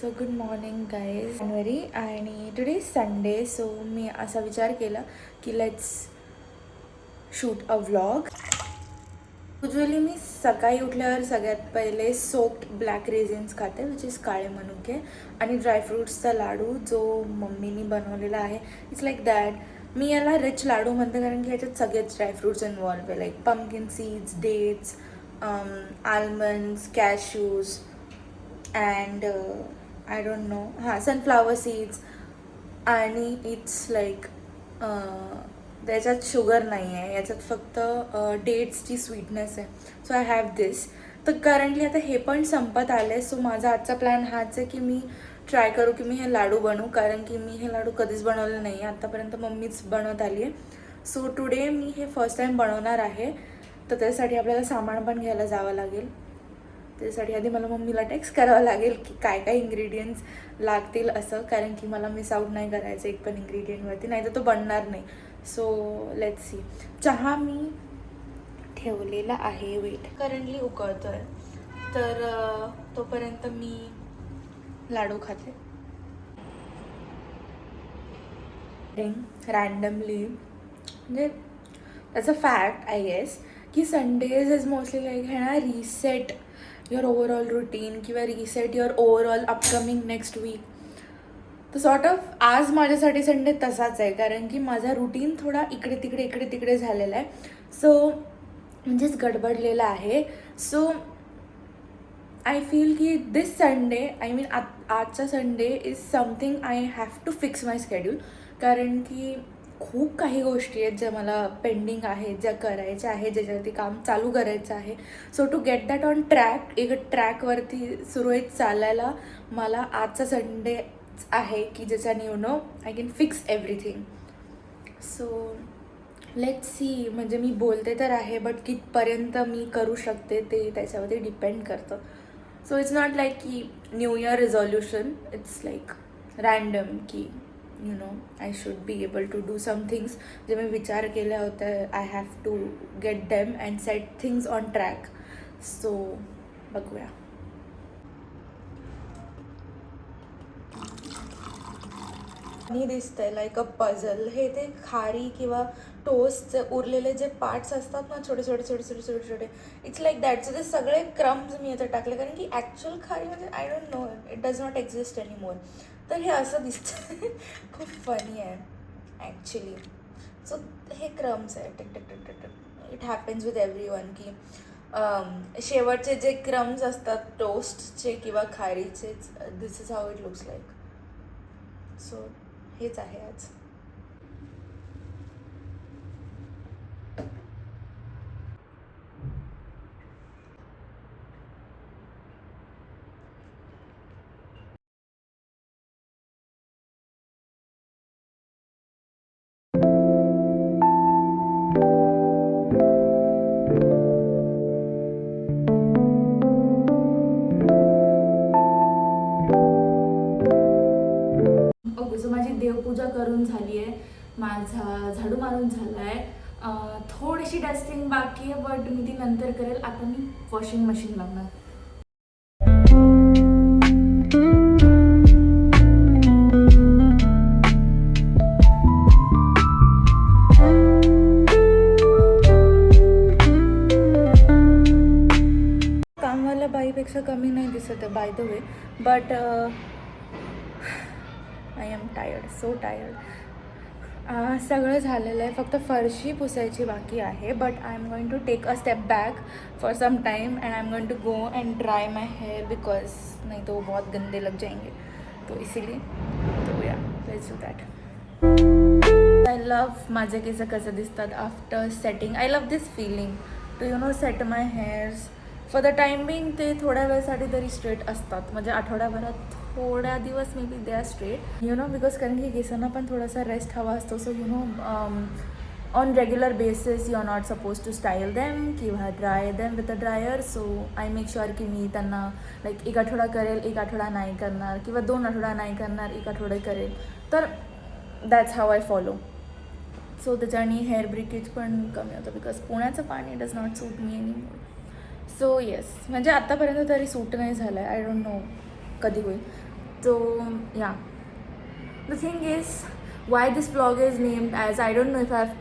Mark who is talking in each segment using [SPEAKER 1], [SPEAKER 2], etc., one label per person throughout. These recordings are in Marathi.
[SPEAKER 1] सो गुड मॉर्निंग गाईज जानेवारी आणि टुडे संडे. सो मी असा विचार केला की let's shoot a vlog. Usually मी सकाळी उठल्यावर सगळ्यात पहिले सोक्ड ब्लॅक रेझिन्स खाते, विच इज काळे मनुके, आणि ड्रायफ्रूट्सचा लाडू जो मम्मीनी बनवलेला आहे. It's like that. मी याला रिच लाडू म्हणते कारण की ह्याच्यात सगळेच ड्रायफ्रूट्स इन्वॉल्व आहे, like pumpkin seeds, dates, almonds, cashews and I don't know, sunflower seeds. आणि इट्स लाईक त्याच्यात शुगर नाही आहे, याच्यात फक्त डेट्सची स्वीटनेस आहे. So I have this. तर करंटली आता हे पण संपत आलं आहे. सो माझा आजचा प्लॅन हाच आहे की मी ट्राय करू की मी हे लाडू बनवू, कारण की मी हे लाडू कधीच बनवले नाही आहे आत्तापर्यंत, मम्मीच बनवत आली आहे. सो टुडे मी हे फर्स्ट टाईम बनवणार आहे. तर त्यासाठी आपल्याला सामान पण घ्यायला जावं लागेल. त्यासाठी आधी मला मम्मीला टेक्स्ट करावं लागेल की काय काय इंग्रेडियंट्स लागतील असं, कारण की मला मिस आऊट नाही करायचं एक पण इंग्रेडियंटवरती, नाही तर तो बनणार नाही. So let's see. चहा मी ठेवलेला आहे, वेट करंटली उकळतो आहे, तर तोपर्यंत मी लाडू खाते. रँडमली म्हणजे त्याच अ फॅक्ट आय गेस की संडेज इज मोस्टली लाईक है ना रिसेट युअर ओव्हरऑल रुटीन किंवा reset your overall upcoming next week. तर सॉर्ट ऑफ आज माझ्यासाठी संडे तसाच आहे, कारण की माझा रुटीन थोडा इकडे तिकडे झालेला आहे. सो म्हणजेच गडबडलेला आहे. सो आय फील की दिस संडे, आय मीन आजचा Sunday is something I have to fix my schedule, कारण की खूप काही गोष्टी आहेत ज्या मला पेंडिंग आहेत, ज्या करायच्या आहेत, ज्याच्यावरती काम चालू करायचं आहे. So to get that on track, एक ट्रॅकवरती सुरळीत चालायला मला आजचा संडे आहे की ज्याच्याने you know I can fix everything. So let's see. म्हणजे मी बोलते तर आहे, बट कितपर्यंत मी करू शकते ते त्याच्यावरती डिपेंड करतं. सो इट्स नॉट लाईक की new year resolution, it's like random की you know I should be able to do some things जे मी विचार केल्या होत्या. I have to get them and set things on track. So बघूया. आणि दिसतंय लाईक अ पझल. हे ते खारी किंवा टोस्टचे उरलेले जे पार्ट्स असतात ना, छोटे छोटे, इट्स लाईक दॅट. सो ते सगळे क्रम्स मी याच्यात टाकले, कारण की ॲक्च्युअल खारी म्हणजे I don't know, it does not exist anymore. तर हे असं दिसतं. खूप फनी आहे ॲक्च्युली. सो हे क्रम्स आहे. Tick. It happens with every one की शेवटचे जे क्रम्स असतात टोस्टचे किंवा खारीचेच, this is how it looks like. So हेच आहे आज. ओके. सो माझी देवपूजा करून झाली आहे, माझा झाडू मारून झाला आहे, थोडीशी डस्टिंग बाकी आहे, बट मी ती नंतर करेल. आता मी वॉशिंग मशीन लावणार. कामवाल्या बाईपेक्षा कमी नाही दिसत आहे by the way, but I am tired, so tired. सगळं झालेलं आहे, फक्त फरशी पुसायची बाकी आहे. But I am going to take a step back for some time and I am going to go and dry my hair, because नहीं तो बहुत गंदे लग जाएंगे. तो इसीलिए तो yeah let's do that. I love माझे केस कसं दिसतात after setting. I love this feeling to you know set my hairs. For the time being ते थोड्या वेळेसाठी तरी स्ट्रेट असतात, म्हणजे आठवड्याभरात थोड्या दिवस may be they are straight, you know, because कारण की केसांना पण थोडासा रेस्ट हवा असतो. So you know on regular basis you are not suppose to style them किंवा dry them with a dryer. So I make sure की मी त्यांना लाईक एक आठवडा करेल, एक आठवडा नाही करणार, किंवा 2 आठवडा नाही करणार, 1 आठवडा करेल. तर that's how I follow. So त्याच्याने हेअर ब्रिकेज पण कमी होतं, बिकॉज पुण्याचं पाणी does not suit me anymore. So yes, म्हणजे आत्तापर्यंत तरी सूट नाही झालं आहे. आय डोंट नो कधी होईल. So yeah, the thing is, why this vlog is named as, I don't know if I've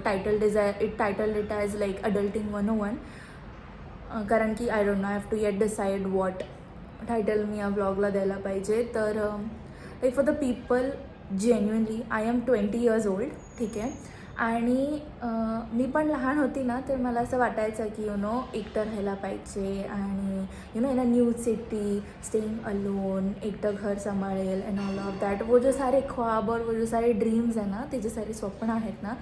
[SPEAKER 1] titled it as like Adulting 101. कारण की I don't know, I have to yet decide what title मी या व्लॉगला द्यायला पाहिजे. तर like for the people, genuinely I am 20 years old, ठीक आहे. आणि मी पण लहान होती ना, तर मला असं वाटायचं की एकटं राहायला पाहिजे आणि in a new city, staying alone, एकटं घर सांभाळेल अँड ऑल ऑफ दॅट. वो जो सारे ख्वाब और वो जो सारे ड्रीम्स आहे ना, ते जे सारे स्वप्न आहेत ना,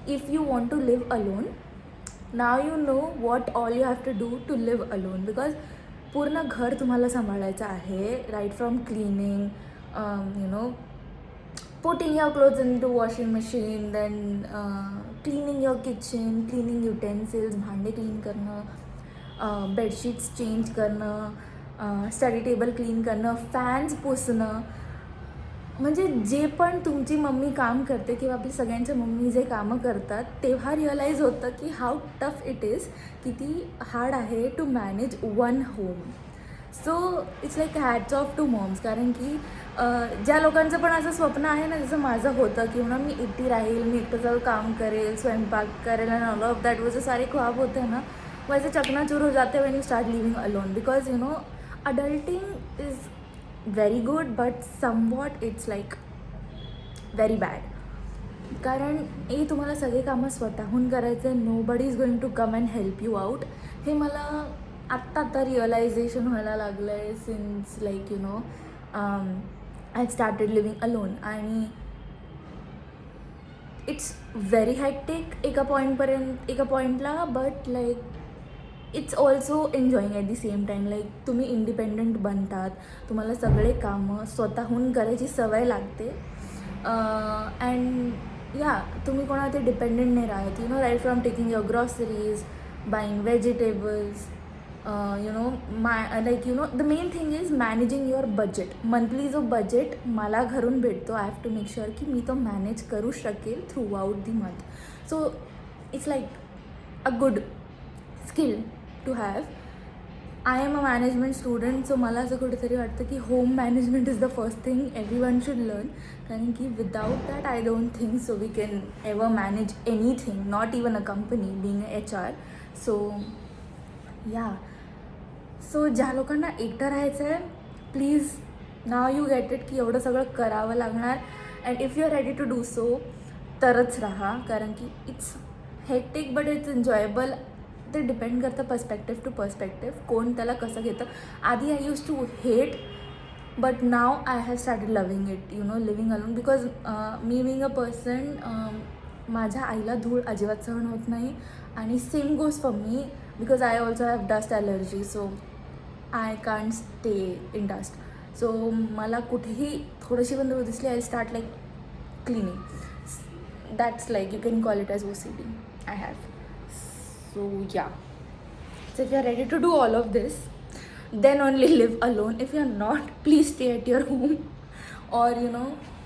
[SPEAKER 1] if you want to live alone, now you know what all you have to do to live alone. Because पूर्ण घर तुम्हाला सांभाळायचं आहे, right from cleaning, putting your clothes into washing machine, then cleaning your kitchen, cleaning utensils, भांडे क्लीन करणं, बेडशीट्स चेंज करणं, स्टडी टेबल क्लीन करणं, फॅन्स पुसणं. म्हणजे जे पण तुमची मम्मी काम करते किंवा आपली सगळ्यांच्या मम्मी जे कामं करतात, तेव्हा रिअलाईज होतं की हाऊ टफ इट इज, किती हार्ड आहे to manage one home. So it's like hats off to moms. कारण की ज्या लोकांचं पण असं स्वप्न आहे ना, जसं माझं होतं की मी एकटी राहील, मी एकटं जाऊन काम करेल, स्वयंपाक करेल अँड ऑल ऑफ दॅट, वो जो सारे ख्वाब होते हैं ना, वैसे चकनाचूर हो जाते when you start living alone. Because adulting is very good, but somewhat it's like very bad. कारण तुम्हाला सगळे कामं स्वतःहून करायचं, nobody is going to come and help you out. हे मला आत्ता रिअलायझेशन व्हायला लागलं आहे since like I started living alone. आणि इट्स व्हेरी हॅक्टिक एका पॉईंटला, but like it's also enjoying at the same time. Like तुम्ही इंडिपेंडंट बनतात, तुम्हाला सगळे कामं स्वतःहून करायची सवय लागते. अँड या, तुम्ही कोणावरती डिपेंडेंट नाही राहत. Right from taking your groceries, buying vegetables, the main thing is managing your budget. Monthly जो बजेट मला घरून भेटतो, I have to make sure की मी तो मॅनेज करू शकेल throughout the month. So it's like a good skill to have. I am a management student, so मला असं कुठेतरी वाटतं की home management is the first thing everyone should learn. कारण की without that I don't think so we can ever manage anything, not even a company, being a HR. So yeah, so ज्या लोकांना एकटं राहायचं आहे, please now you get it की एवढं सगळं करावं लागणार. And if you are ready to do so, तरच राहा. कारण की it's hectic but it's enjoyable. ते डिपेंड करतं पर्स्पेक्टिव्ह टू पर्स्पेक्टिव्ह, कोण त्याला कसं घेतं. आधी I use to hate, but now I have started loving it, living alone. Because me being a person, माझ्या आईला धूळ अजिबात सहन होत नाही. आणि same goes for me, because I also have dust allergy, so I can't stay in dust. So मला कुठेही थोडीशी पण धूळ दिसली, I start like cleaning. That's like you can call it as OCD I have. So yeah, so if you are ready to do all of this, then only live alone. If you are not, please stay at your home or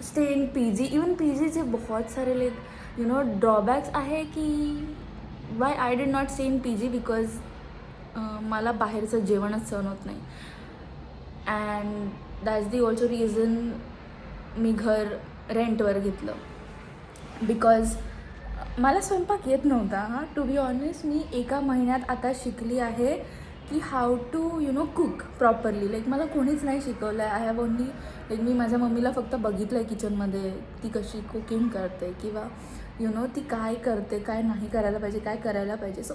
[SPEAKER 1] stay in PG. Even PG चे बहुत सारे like drawbacks आहे की why I did not stay in PG, because मला बाहेरचं जेवणच सहन होत नाही. And that's the also reason मी घर रेंटवर घेतलं. बिकॉज मला स्वयंपाक येत नव्हता. हां, टू बी ऑनेस्ट, मी एका महिन्यात आता शिकली आहे की how to cook properly. Like मला कोणीच नाही शिकवलं आहे. आय हॅव ओनली लाईक मी माझ्या मम्मीला फक्त बघितलं आहे किचनमध्ये ती कशी कुकिंग करते किंवा ती काय करते, काय नाही करायला पाहिजे, काय करायला पाहिजे. सो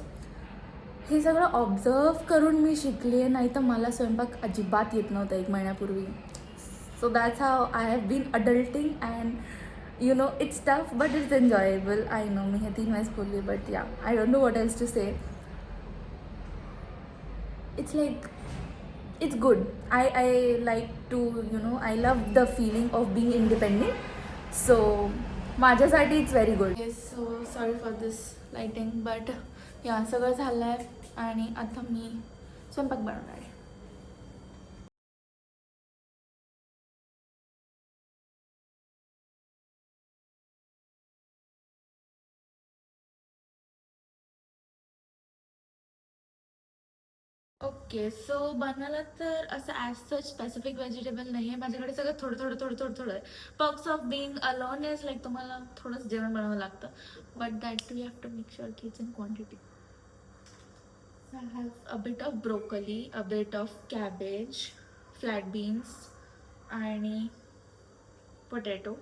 [SPEAKER 1] हे सगळं ऑब्झर्व करून मी शिकली आहे. नाही तर मला स्वयंपाक अजिबात येत नव्हता एक महिन्यापूर्वी. So that's how I have been adulting. And it's tough, but it's enjoyable. I know, मी हे 3 वेळेस बोलली, but yeah, I don't know what else to say. It's like, it's good. I like to, I love the feeling of being independent. So माझ्यासाठी it's very good. Yes, so sorry for this lighting, but yeah, सगळं झालं आहे आणि आता मी स्वयंपाक बनवणार आहे. ओके, सो बनवायला तर असं ॲज सच स्पेसिफिक व्हेजिटेबल नाही आहे माझ्याकडे. सगळं थोडं थोडं थोडं थोडं थोडं आहे. Perks of being alone is like तुम्हाला थोडंसं जेवण बनवावं लागतं, but that too you have to make sure की it's in quantity. I have a bit of broccoli, a bit of cabbage, flat beans, and potato.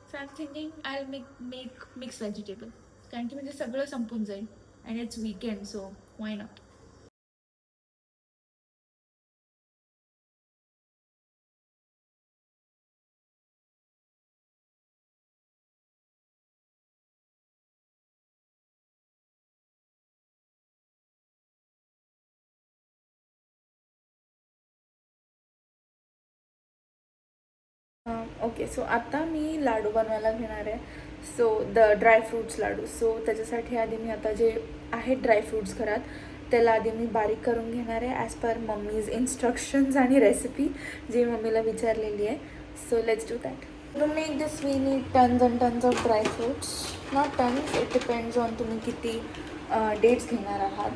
[SPEAKER 1] So I'm thinking I'll make mixed vegetable. कारण की म्हणजे सगळं संपून जाईल and it's weekend, so why not? Okay, so आता मी लाडू बनवायला घेणार आहे. सो ड्रायफ्रूट्स लाडू. सो त्याच्यासाठी आधी मी आता जे आहेत ड्रायफ्रूट्स घरात त्याला आधी मी बारीक करून घेणार आहे ॲज पर मम्मीज इन्स्ट्रक्शन्स आणि रेसिपी जी मम्मीला विचारलेली आहे. So let's do that. To make this we need tons and tons of dry fruits. Not tons, it depends on तुम्ही किती डेट्स घेणार आहात.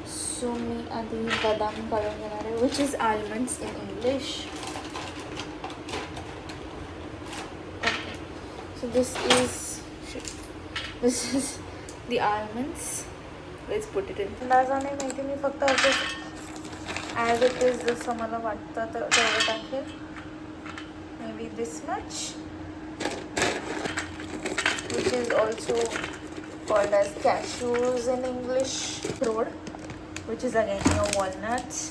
[SPEAKER 1] सो मी आधी बदाम काढून घेणार आहे, which is almonds in English. So this is the almonds. Let's put it in. अंदाजाने माहिती मी फक्त असं ॲज इट इज जसं मला वाटतं तर तेवढं टाकेल. May be this much, which is also called as cashews in English. Road, which is again your walnuts.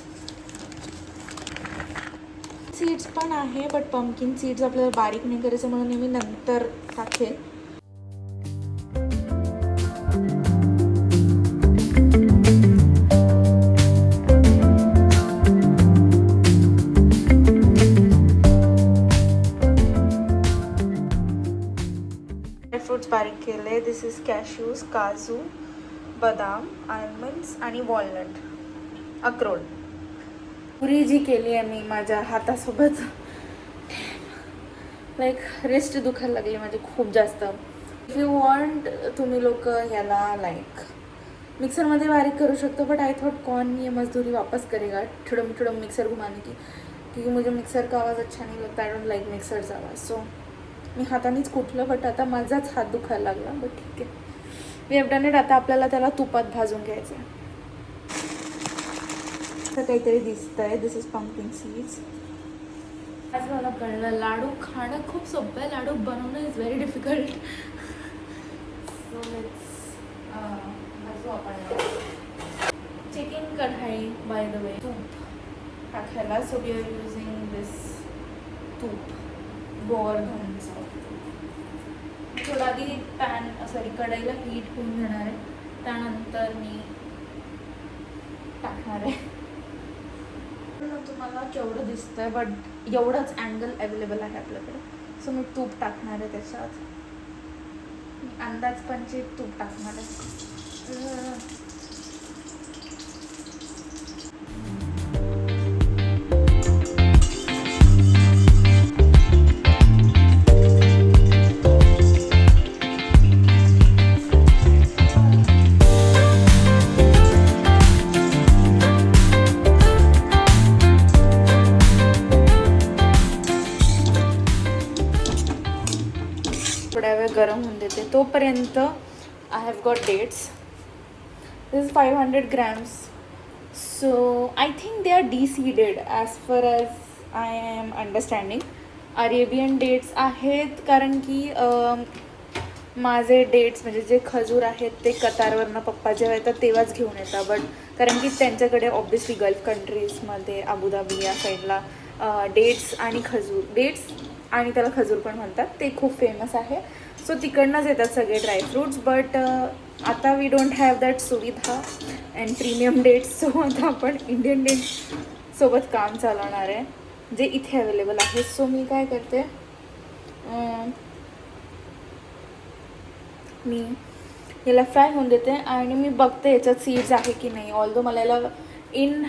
[SPEAKER 1] Seeds पण आहे, बट पंपकिन सीड्स आपल्याला बारीक नाही करायचं म्हणून मी नंतर टाकेल. ड्रायफ्रूट्स बारीक केले. दिस इज कॅश्यूज, काजू, बदाम, आल्मंड्स आणि वॉलनट, अक्रोड. पुरी जी केली आहे मी माझ्या हातासोबत, लाईक रिस्ट दुखायला लागली माझी खूप जास्त. इफ यू वॉन्ट तुम्ही लोक याला लाईक मिक्सरमध्ये बारीक करू शकतो, बट आई थॉट कौन ये मजदूरी वापस करेगा ठुडम ठुडम मिक्सर घुमाने की, क्योंकि मुझे मिक्सर का आवाज़ अच्छा नहीं लगता. आई डोंट लाईक मिक्सरचा आवाज. सो मी हातानेच कुठलं, बट आता माझाच हात दुखायला लागला. बट ठीक आहे, मी हॅव डन इट. आता आपल्याला त्याला तुपात भाजून घ्यायचं आहे. असं काहीतरी दिसतं आहे. दिस इज पंपकिन सीड्स. आज मला कळलं लाडू खाणं खूप सोपं आहे, लाडू बनवणं is very difficult. So let's भाजू आपण. Chicken kadhai by the way, तूप टाकायला. So we are using this toop, गोवर्धनचं. थोडा आधी पॅन सॉरी कढईला हीट होऊन घेणार आहे, त्यानंतर मी टाकणार आहे. तुम्हाला केवढं दिसतंय, बट एवढंच अँगल अवेलेबल आहे आपल्याकडे. सो मी तूप टाकणार आहे त्याच्यात. मी अंदाजपंचे तूप टाकणार आहे. थोड्या वेळ गरम होऊन देते. तोपर्यंत I have got dates. This is 500 grams. So I think they are deseeded as far as I am understanding. Arabian dates आहेत, कारण की माझे डेट्स म्हणजे जे खजूर आहेत ते कतारवरनं पप्पा जेव्हा येतात तेव्हाच घेऊन येतात. बट कारण की त्यांच्याकडे ऑब्वियसली गल्फ कंट्रीजमध्ये अबुधाबी या साईडला डेट्स आणि खजूर, डेट्स आणि त्याला खजूर पण म्हणतात, ते खूप फेमस आहे. सो तिकडनंच येतात सगळे ड्रायफ्रूट्स. बट आता वी डोंट हॅव दॅट सुविधा अँड प्रीमियम डेट्स. सो आता आपण इंडियन डेट्ससोबत काम चालवणार आहे जे इथे अवेलेबल आहे. सो मी काय करते, मी याला फ्राय होऊन देते आणि मी बघते याच्यात सीड्स आहे की नाही. ऑल्दो मला याला इन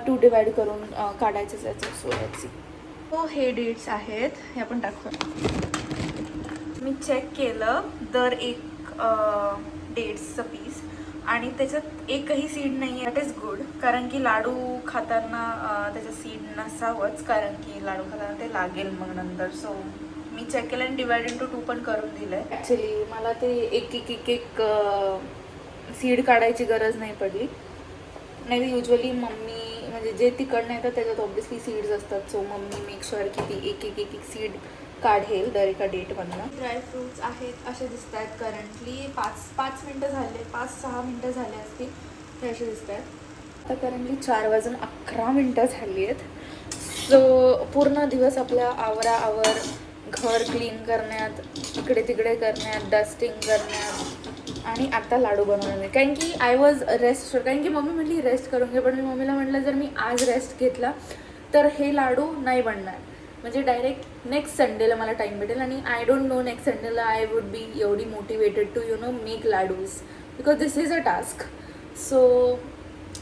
[SPEAKER 1] 2 डिवाइड करून काढायचं त्याचं. So let's see. हो, हे डेट्स आहेत, हे आपण टाकू. मी चेक केलं दर एक डेट्सचं पीस आणि त्याच्यात एकही सीड नाही आहे. दॅट इज गुड, कारण की लाडू खाताना त्याचं सीड नसावंच, कारण की लाडू खाताना ते लागेल मग नंतर. सो मी चेक केलं आणि डिवाइड इंटू 2 पण करून दिलं आहे. ॲक्च्युली मला ते एक सीड काढायची गरज नाही पडली. नाही तर युजली मम्मी म्हणजे जे तिकडनं येतात त्याच्यात ऑब्व्हियसली सीड्स असतात. सो मम्मी मेक शुअर की ती एक सीड काढेल दर एका डेटमधनं. ड्रायफ्रूट्स आहेत असे दिसत आहेत करंटली. 5 मिनटं झाले, 5-6 मिनटं झाले असतील ते असे दिसत आहेत. आता करंटली 4:11 झाली आहेत. सो पूर्ण दिवस आपल्या आवर घर क्लीन करण्यात, इकडे तिकडे करण्यात, डस्टिंग करण्यात आणि आता लाडू बनवणे. कारण की आय वॉज रेस्ट, कारण की मम्मी म्हटली रेस्ट करून घे, पण मी मम्मीला म्हटलं जर मी आज रेस्ट घेतला तर हे लाडू नाही बनणार. म्हणजे डायरेक्ट नेक्स्ट संडेला मला टाईम भेटेल आणि आय डोंट नो नेक्स्ट संडेला आय वुड बी एवढी motivated to make laddoos, because this is a task. So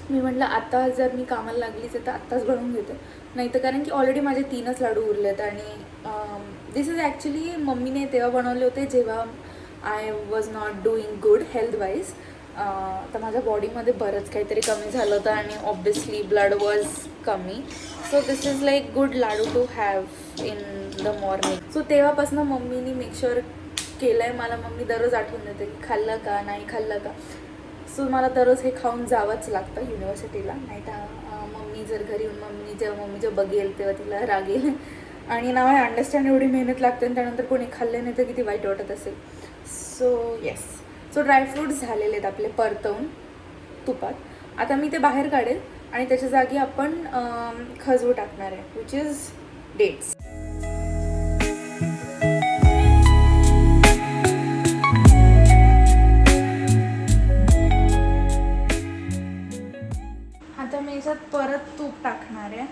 [SPEAKER 1] मी म्हटलं आता जर मी कामाला लागलीच आहे तर आत्ताच बनवून घेते. नाही तर कारण की ऑलरेडी माझे 3च लाडू उरलेत आणि दिस इज ॲक्च्युली मम्मीने तेव्हा बनवले होते जेव्हा I was not doing good health wise. तर माझ्या बॉडीमध्ये बरंच काहीतरी कमी झालं होतं आणि ऑब्वियसली ब्लड वॉज कमी. So this is like good laddoo to have in the morning. So तेव्हापासून मम्मीनी मेक शुअर केलं आहे मला. मम्मी दररोज आठवून देते की खाल्लं का नाही खाल्लं का. सो मला दररोज हे खाऊन जावंच लागतं युनिव्हर्सिटीला. नाही तर मम्मी जर घरी येऊन मम्मी बघेल तेव्हा तिला रागेल. आणि नाव आय अंडरस्टँड एवढी मेहनत लागते आणि त्यानंतर कोणी खाल्ले नाही तर किती वाईट वाटत असेल. So yes. सो ड्रायफ्रूट्स झालेले आहेत आपले परतवून तुपात. आता मी ते बाहेर काढेल आणि त्याच्या जागी आपण खजूर टाकणार आहे, विच इज डेट्स. आता मी याच्यात परत तूप टाकणार आहे.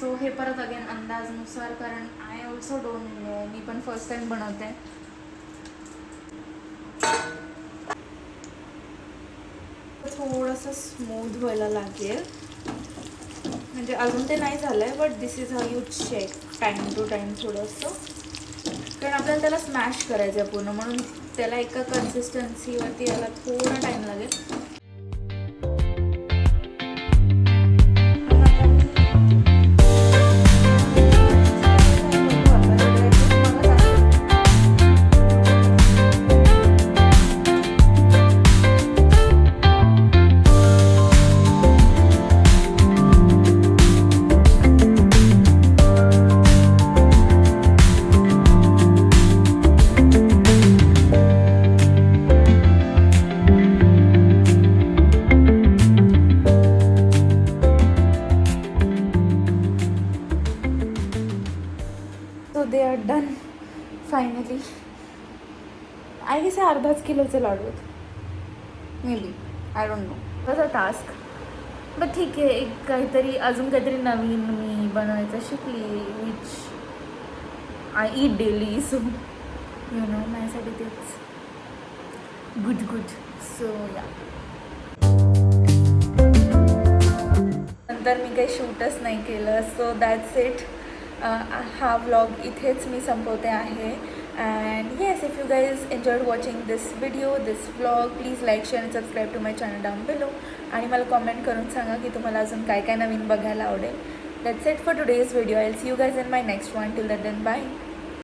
[SPEAKER 1] सो हे परत अगेन अंदाजनुसार, कारण आय ऑल्सो डोंट नो, मी पण फर्स्ट टाइम बनवते. थोडंसं स्मूथ व्हायला लागेल, म्हणजे अजून ते नाही झालं आहे, but this is how you check time to time थोडंसं, कारण आपल्याला त्याला स्मॅश करायचं आहे पूर्ण, म्हणून त्याला एका कन्सिस्टन्सीवरती याला थोडा टाईम लागेल. They are done finally. I guess हे 1/2 किलोचे लाडू आहेत maybe, I don't know. तसा टास्क, बट ठीक आहे. एक काहीतरी अजून काहीतरी नवीन मी बनवायचं शिकली, which I eat daily. So माझ्यासाठी तेच गुड. सो या, नंतर मी काही शूटच नाही केलं. So that's it. हा व्लॉग इथेच मी संपवते आहे. And yes, if you guys enjoyed watching this video, this vlog, please like, share and subscribe to my channel down below. आणि मला कॉमेंट करून सांगा की तुम्हाला अजून काय काय नवीन बघायला आवडेल. That's it for today's video. I will see you guys in my next one. Till that then bye.